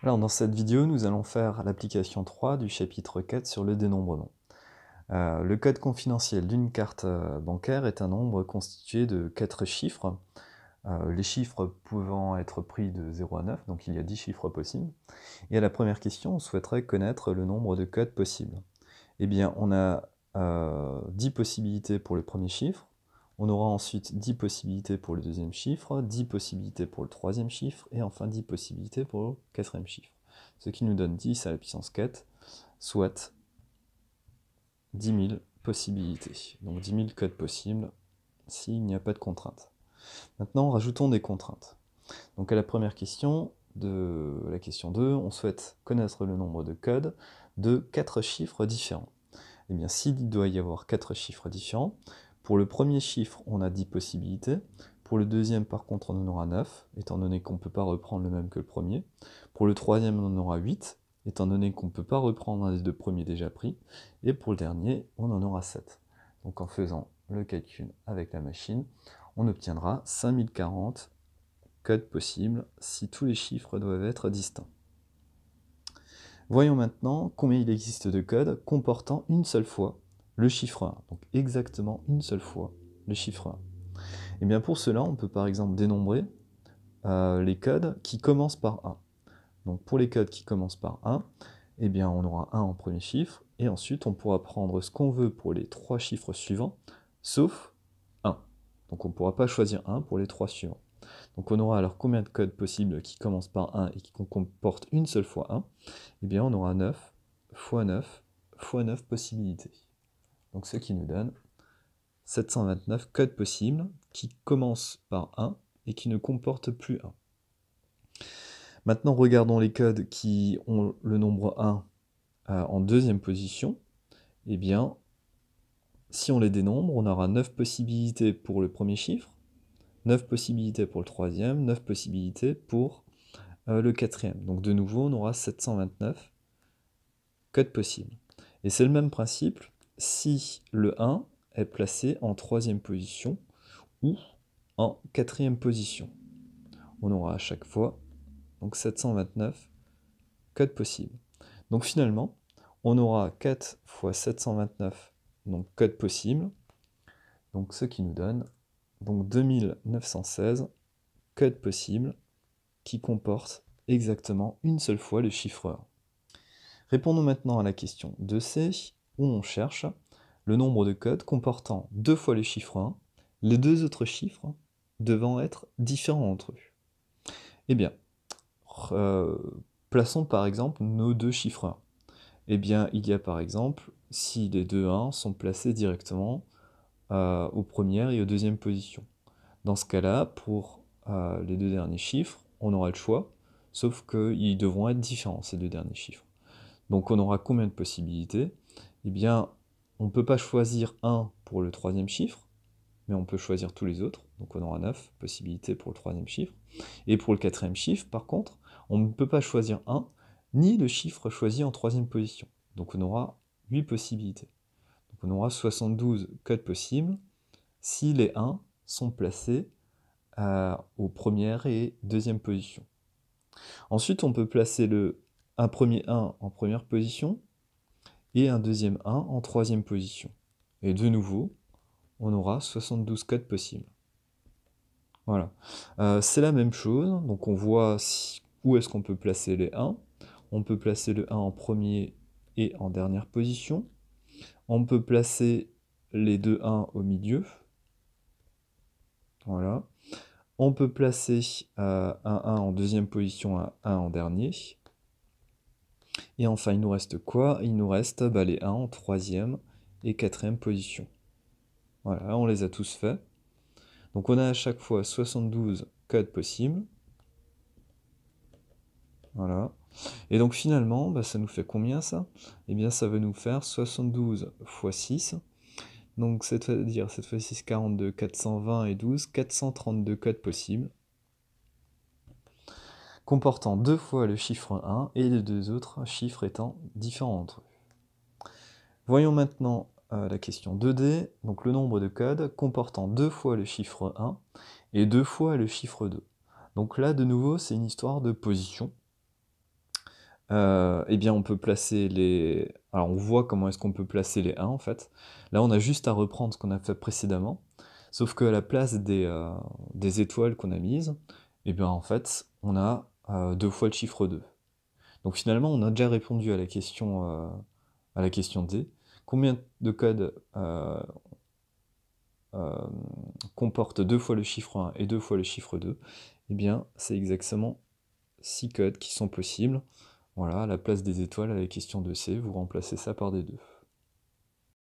Alors dans cette vidéo, nous allons faire l'application 3 du chapitre 4 sur le dénombrement. Le code confidentiel d'une carte bancaire est un nombre constitué de 4 chiffres, les chiffres pouvant être pris de 0 à 9, donc il y a 10 chiffres possibles. Et à la première question, on souhaiterait connaître le nombre de codes possibles. Eh bien, on a 10 possibilités pour le premier chiffre, on aura ensuite 10 possibilités pour le deuxième chiffre, 10 possibilités pour le troisième chiffre, et enfin 10 possibilités pour le quatrième chiffre. Ce qui nous donne 10 à la puissance 4, soit 10 000 possibilités. Donc 10 000 codes possibles s'il n'y a pas de contrainte. Maintenant, rajoutons des contraintes. Donc à la première question, de la question 2, on souhaite connaître le nombre de codes de 4 chiffres différents. Eh bien, s'il doit y avoir 4 chiffres différents, pour le premier chiffre, on a 10 possibilités. Pour le deuxième, par contre, on en aura 9, étant donné qu'on ne peut pas reprendre le même que le premier. Pour le troisième, on en aura 8, étant donné qu'on ne peut pas reprendre un des deux premiers déjà pris. Et pour le dernier, on en aura 7. Donc en faisant le calcul avec la machine, on obtiendra 5040 codes possibles si tous les chiffres doivent être distincts. Voyons maintenant combien il existe de codes comportant une seule fois le chiffre 1, donc exactement une seule fois le chiffre 1. Et bien pour cela, on peut par exemple dénombrer les codes qui commencent par 1. Donc pour les codes qui commencent par 1, eh bien on aura 1 en premier chiffre, et ensuite on pourra prendre ce qu'on veut pour les 3 chiffres suivants, sauf 1. Donc on ne pourra pas choisir 1 pour les 3 suivants. Donc on aura alors combien de codes possibles qui commencent par 1 et qui comportent une seule fois 1? Eh bien on aura 9 fois 9 fois 9 possibilités. Donc ce qui nous donne 729 codes possibles qui commencent par 1 et qui ne comportent plus 1. Maintenant regardons les codes qui ont le nombre 1 en deuxième position. Eh bien, si on les dénombre, on aura 9 possibilités pour le premier chiffre, 9 possibilités pour le troisième, 9 possibilités pour le quatrième. Donc de nouveau, on aura 729 codes possibles. Et c'est le même principe si le 1 est placé en troisième position ou en quatrième position. On aura à chaque fois donc 729 codes possibles. Donc finalement, on aura 4 fois 729 donc codes possibles, donc ce qui nous donne donc 2916 codes possibles qui comportent exactement une seule fois le chiffre 1. Répondons maintenant à la question 2C, où on cherche le nombre de codes comportant 2 fois le chiffre 1, les deux autres chiffres devant être différents entre eux. Eh bien, plaçons par exemple nos deux chiffres 1. Eh bien, il y a par exemple, si les deux 1 sont placés directement aux premières et aux deuxièmes positions. Dans ce cas-là, pour les deux derniers chiffres, on aura le choix, sauf qu'ils devront être différents, ces deux derniers chiffres. Donc on aura combien de possibilités? Eh bien, on ne peut pas choisir 1 pour le troisième chiffre, mais on peut choisir tous les autres, donc on aura 9 possibilités pour le troisième chiffre. Et pour le quatrième chiffre, par contre, on ne peut pas choisir 1, ni le chiffre choisi en troisième position. Donc on aura 8 possibilités. Donc on aura 72 codes possibles si les 1 sont placés aux premières et deuxième position. Ensuite, on peut placer un premier 1 en première position et un deuxième 1 en troisième position. Et de nouveau, on aura 72 codes possibles. Voilà. C'est la même chose, donc on voit où est-ce qu'on peut placer les 1. On peut placer le 1 en premier et en dernière position. On peut placer les deux 1 au milieu. Voilà. On peut placer un 1 en deuxième position, un 1 en dernier. Et enfin, il nous reste quoi? Il nous reste les 1 en troisième et quatrième position. Voilà, on les a tous faits. Donc on a à chaque fois 72 codes possibles. Voilà. Et donc finalement, ça nous fait combien ça? Eh bien ça va nous faire 72 fois 6. Donc c'est-à-dire cette fois-ci 42, 420 et 12, 432 codes possibles, comportant 2 fois le chiffre 1 et les deux autres chiffres étant différents entre eux. Voyons maintenant la question 2D, donc le nombre de codes comportant 2 fois le chiffre 1 et 2 fois le chiffre 2. Donc là, de nouveau, c'est une histoire de position. eh bien on peut placer les... Alors on voit comment est-ce qu'on peut placer les 1 en fait. Là on a juste à reprendre ce qu'on a fait précédemment, sauf qu'à la place des étoiles qu'on a mises, eh bien en fait on a 2 fois le chiffre 2. Donc finalement on a déjà répondu à la question D. Combien de codes euh, comportent 2 fois le chiffre 1 et 2 fois le chiffre 2? Eh bien c'est exactement 6 codes qui sont possibles. Voilà, à la place des étoiles, à la question de C, vous remplacez ça par des 2.